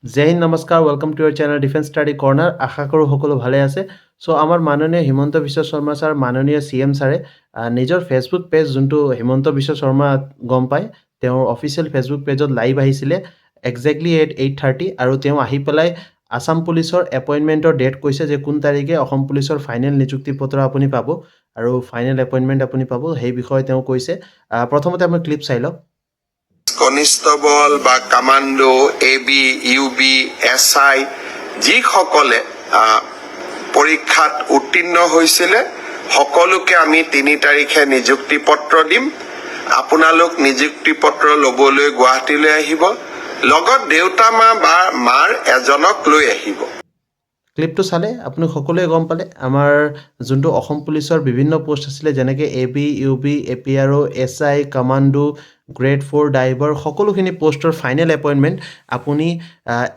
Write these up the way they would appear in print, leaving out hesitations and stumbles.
জয় হিন্দ নমস্কাৰ welcome to your channel defence study corner আশা কৰোঁ সকলো ভালে আছে চ' আমাৰ মাননীয় হিমন্ত বিশ্ব শৰ্মা ছাৰ মাননীয় CM ছাৰে নিজৰ ফেচবুক পেজ যোনটো হিমন্ত বিশ্ব শৰ্মা গম পায় তেওঁৰ অফিচিয়েল ফেচবুক পেজত লাইভ আহিছিলে এক্সেক্টলি এট 8:30 আৰু তেওঁ আহি পেলাই আসাম পুলিচৰ এপইণ্টমেণ্টৰ ডেট কৈছে যে কোন তাৰিখে অসম পুলিচৰ ফাইনেল নিযুক্তি পত্ৰ আপুনি পাব আৰু ফাইনেল এপইণ্টমেণ্ট আপুনি পাব সেই বিষয়ে তেওঁ কৈছে প্ৰথমতে আমি ক্লিপ চাই লওক কনিষ্টবল বা কামাণ্ডো AB UB SI যিসকলে পৰীক্ষাত উত্তীৰ্ণ হৈছিলে সকলোকে আমি 3 তাৰিখে নিযুক্তি পত্ৰ দিম আপোনালোক নিযুক্তি পত্ৰ ল'বলৈ গুৱাহাটীলৈ আহিব লগত দেউতা মা বা মাৰ এজনক লৈ আহিব ক্লিপটো চালে আপুনি সকলোৱে গম পালে আমাৰ যোনটো অসম পুলিচৰ বিভিন্ন পোষ্ট আছিলে যেনেকৈ AB UB APRO SI commando grade 4 driver সকলোখিনি পোষ্টৰ ফাইনেল এপইণ্টমেণ্ট আপুনি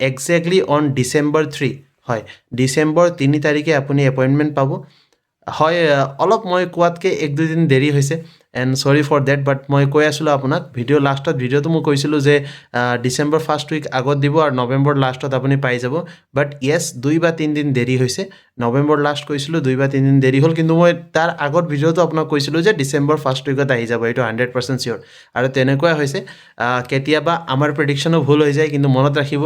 এক্সেক্টলি অন ডিচেম্বৰ 3 হয় ডিচেম্বৰ 3 তাৰিখে আপুনি এপইণ্টমেণ্ট পাব হয় অলপ মই কোৱাতকৈ 1-2 দিন দেৰি হৈছে এণ্ড চৰি ফৰ ডেট বাট মই কৈ আছিলোঁ আপোনাক লাষ্টত ভিডিঅ'টো মই কৈছিলোঁ যে ডিচেম্বৰ ফাৰ্ষ্ট উইক আগত দিব আৰু নৱেম্বৰ লাষ্টত আপুনি পাই যাব বাট য়েছ 2 বা 3 দিন দেৰি হৈছে নৱেম্বৰ লাষ্ট কৈছিলোঁ 2 বা 3 দিন দেৰি হ'ল কিন্তু মই তাৰ আগত ভিডিঅ'টো আপোনাক কৈছিলোঁ যে ডিচেম্বৰ ফাৰ্ষ্ট উইকত আহি যাব এইটো 100% চিয়'ৰ আৰু তেনেকুৱাই হৈছে কেতিয়াবা আমাৰ প্ৰেডিকশ্যনো ভুল হৈ যায় কিন্তু মনত ৰাখিব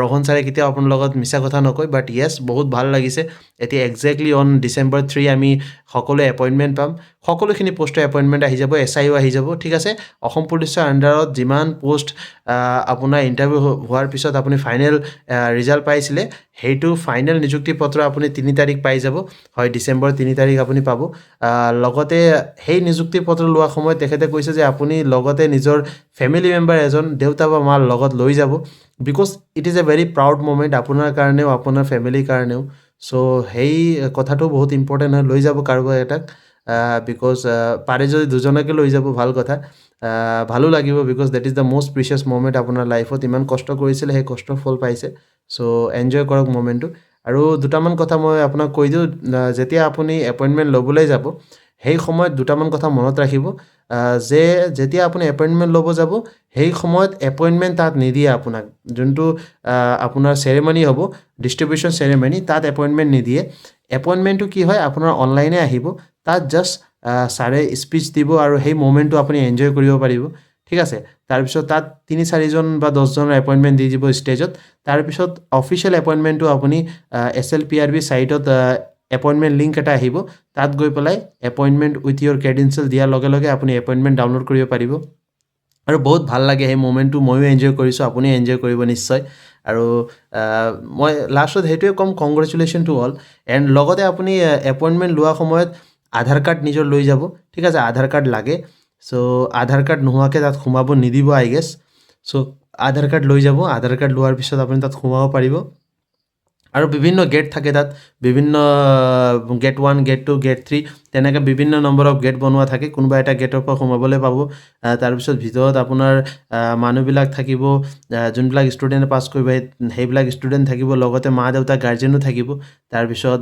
ৰহন ছাৰে কেতিয়াও আপোনাৰ লগত মিছা কথা নকয় বাট য়েছ বহুত ভাল লাগিছে এতিয়া এক্সেক্টলি অন ডিচেম্বৰ 3 আমি সকলোৱে এপইণ্টমেণ্ট পাম সকলোখিনি পোষ্টৰ এপইণ্টমেণ্ট আহি যাব SIও আহি যাব ঠিক আছে অসম পুলিচৰ আণ্ডাৰত যিমান পোষ্ট আপোনাৰ ইণ্টাৰভিউ হোৱাৰ পিছত আপুনি ফাইনেল ৰিজাল্ট পাইছিলে সেইটো ফাইনেল নিযুক্তি পত্ৰ আপুনি 3 তাৰিখ পাই যাব হয় ডিচেম্বৰ 3 তাৰিখ আপুনি পাব লগতে সেই নিযুক্তি পত্ৰ লোৱা সময়ত তেখেতে কৈছে যে আপুনি লগতে নিজৰ ফেমিলি মেম্বাৰ এজন দেউতা বা মাৰ লগত লৈ যাব because it is a very proud moment আপোনাৰ কাৰণেও আপোনাৰ ফেমিলিৰ কাৰণেও চ' সেই কথাটো বহুত ইম্পৰ্টেণ্ট হয় লৈ যাব কাৰোবাৰ এটাক বিকজ পাৰে যদি দুজনকে লৈ যাব ভাল কথা ভালো লাগিব because that is the most precious moment আপোনাৰ লাইফত ইমান কষ্ট কৰিছিলে সেই কষ্টৰ ফল পাইছে চ' এনজয় কৰক মুমেণ্টটো আৰু দুটামান কথা মই আপোনাক কৈ দিওঁ যেতিয়া আপুনি এপইণ্টমেণ্ট ল'বলৈ যাব সেই সময়ত দুটামান কথা মনত ৰাখিব যে যেতিয়া আপুনি এপইণ্টমেণ্ট ল'ব যাব সেই সময়ত এপইণ্টমেণ্ট তাত নিদিয়ে আপোনাক যোনটো আপোনাৰ চেৰেমনি হ'ব ডিষ্ট্ৰিবিউশ্যন চেৰেমনি তাত এপইণ্টমেণ্ট নিদিয়ে এপইণ্টমেণ্টটো কি হয় আপোনাৰ অনলাইনে আহিব তাত জাষ্ট ছাৰে স্পীচ দিব আৰু সেই মুমেণ্টটো আপুনি এনজয় কৰিব পাৰিব ঠিক আছে তাৰপিছত তাত 3-4জন বা 10জনৰ এপইণ্টমেণ্ট দি দিব ষ্টেজত তাৰপিছত অফিচিয়েল এপইণ্টমেণ্টটো আপুনি SLPRB ছাইটত এপইণ্টমেণ্ট লিংক এটা আহিব তাত গৈ পেলাই এপইণ্টমেণ্ট উইথ ইয়ৰ ক্ৰেডেঞ্চিয়েল দিয়াৰ লগে লগে আপুনি এপইণ্টমেণ্ট ডাউনলোড কৰিব পাৰিব আৰু বহুত ভাল লাগে সেই মুমেণ্টটো ময়ো এনজয় কৰিছোঁ আপুনি এনজয় কৰিব নিশ্চয় আৰু মই লাষ্টত সেইটোৱে ক'ম কংগ্ৰেচুলেশ্যন টু অল এণ্ড লগতে আপুনি এপইণ্টমেণ্ট লোৱা সময়ত আধাৰ কাৰ্ড নিজৰ লৈ যাব ঠিক আছে আধাৰ কাৰ্ড লাগে চ' আধাৰ কাৰ্ড নোহোৱাকৈ তাত সোমাব নিদিব I guess so' Aadhaar card লৈ যাব আধাৰ কাৰ্ড লোৱাৰ পিছত আপুনি তাত সোমাব পাৰিব আৰু বিভিন্ন গেট থাকে তাত বিভিন্ন গেট 1 গেট 2 গেট 3 তেনেকৈ বিভিন্ন নম্বৰ অফ গেট বনোৱা থাকে কোনোবা এটা গেটৰ পৰা সোমাবলৈ পাব তাৰপিছত ভিতৰত আপোনাৰ মানুহবিলাক থাকিব যোনবিলাক ষ্টুডেণ্টে পাছ কৰিব সেইবিলাক ষ্টুডেণ্ট থাকিব লগতে মা দেউতা গাৰ্জেনো থাকিব তাৰপিছত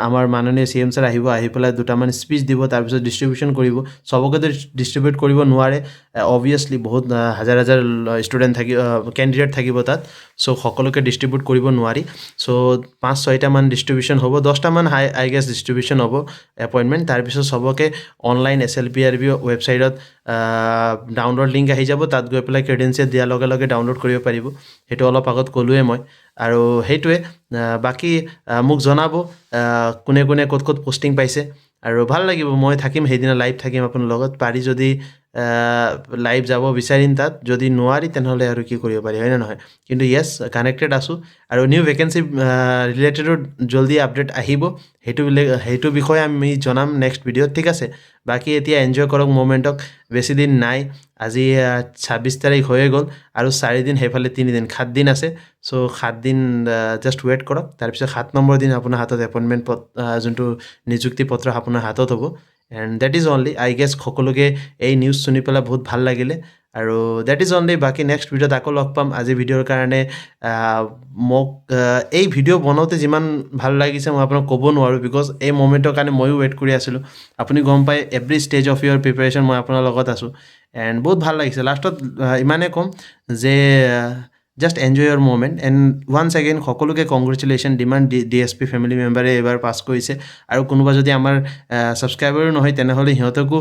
আমাৰ মাননীয় CM ছাৰ আহিব আহি পেলাই দুটামান স্পীচ দিব তাৰপিছত ডিষ্ট্ৰিবিউশ্যন কৰিব চবকেতো ডিষ্ট্ৰিবিউট কৰিব নোৱাৰে অবভিয়াছলি বহুত হাজাৰ হাজাৰ ষ্টুডেণ্ট থাকিব কেণ্ডিডেট থাকিব তাত চ' সকলোকে ডিষ্ট্ৰিবিউট কৰিব নোৱাৰি চ' 5-6টামান ডিষ্ট্ৰিবিউশ্যন হ'ব 10টামান আই গেছ ডিষ্ট্ৰিবিউশ্যন হ'ব এপইণ্টমেণ্ট তাৰপিছত চবকে অনলাইন SLPRB ৱেবছাইটত ডাউনলোড লিংক আহি যাব তাত গৈ পেলাই ক্ৰেডেঞ্চিয়েল দিয়াৰ লগে লগে ডাউনলোড কৰিব পাৰিব সেইটো অলপ আগত ক'লোৱে মই আৰু সেইটোৱে বাকী মোক জনাব কোনে কোনে ক'ত ক'ত পষ্টিং পাইছে আৰু ভাল লাগিব মই থাকিম সেইদিনা লাইভ থাকিম আপোনাৰ লগত পাৰি যদি লাইভ যাব বিচাৰিম তাত যদি নোৱাৰি তেনেহ'লে আৰু কি কৰিব পাৰি হয় নে নহয় কিন্তু য়েছ কানেক্টেড আছোঁ আৰু নিউ ভেকেঞ্চি ৰিলেটেডো জল্দি আপডেট আহিব সেইটো বিষয়ে আমি জনাম নেক্সট ভিডিঅ'ত ঠিক আছে বাকী এতিয়া এনজয় কৰক মুমেণ্টক বেছি দিন নাই আজি 26 তাৰিখ হৈয়ে গ'ল আৰু 4 দিন সেইফালে 3 দিন 7 দিন আছে চ' 7 দিন জাষ্ট ৱেইট কৰক তাৰপিছত 7 নম্বৰ দিন আপোনাৰ হাতত এপইণ্টমেণ্ট যোনটো নিযুক্তি পত্ৰ আপোনাৰ হাতত হ'ব and that is only I guess সকলোকে এই নিউজ শুনি পেলাই বহুত ভাল লাগিলে আৰু ডেট ইজ অনলি বাকী নেক্সট ভিডিঅ'ত আকৌ লগ পাম আজি ভিডিঅ'ৰ কাৰণে মোক এই ভিডিঅ' বনাওঁতে যিমান ভাল লাগিছে মই আপোনাক ক'ব নোৱাৰোঁ বিকজ এই মুমেণ্টৰ কাৰণে ময়ো ৱেইট কৰি আছিলোঁ আপুনি গম পায় every stage of your preparation মই আপোনাৰ লগত আছোঁ এণ্ড বহুত ভাল লাগিছে লাষ্টত ইমানেই ক'ম যে just enjoy your moment and once again সকলোকে congratulation demand D S P family মেম্বাৰে এইবাৰ পাছ কৰিছে আৰু কোনোবা যদি আমাৰ ছাবস্ক্ৰাইবাৰো নহয় তেনেহ'লে সিহঁতকো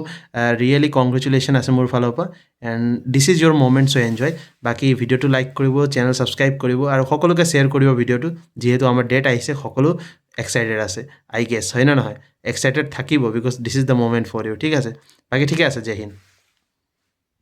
ৰিয়েলি কংগ্ৰেচুলেশ্যন আছে মোৰ ফালৰ পৰা and this is your moment so' enjoy বাকী ভিডিঅ'টো লাইক কৰিব চেনেল ছাবস্ক্ৰাইব কৰিব আৰু সকলোকে শ্বেয়াৰ কৰিব ভিডিঅ'টো যিহেতু আমাৰ ডেট আহিছে সকলো এক্সাইটেড আছে আই গেছ হয় নে নহয় এক্সাইটেড থাকিব because this is the moment for you ঠিক আছে বাকী ঠিকে আছে জয় হিন্দ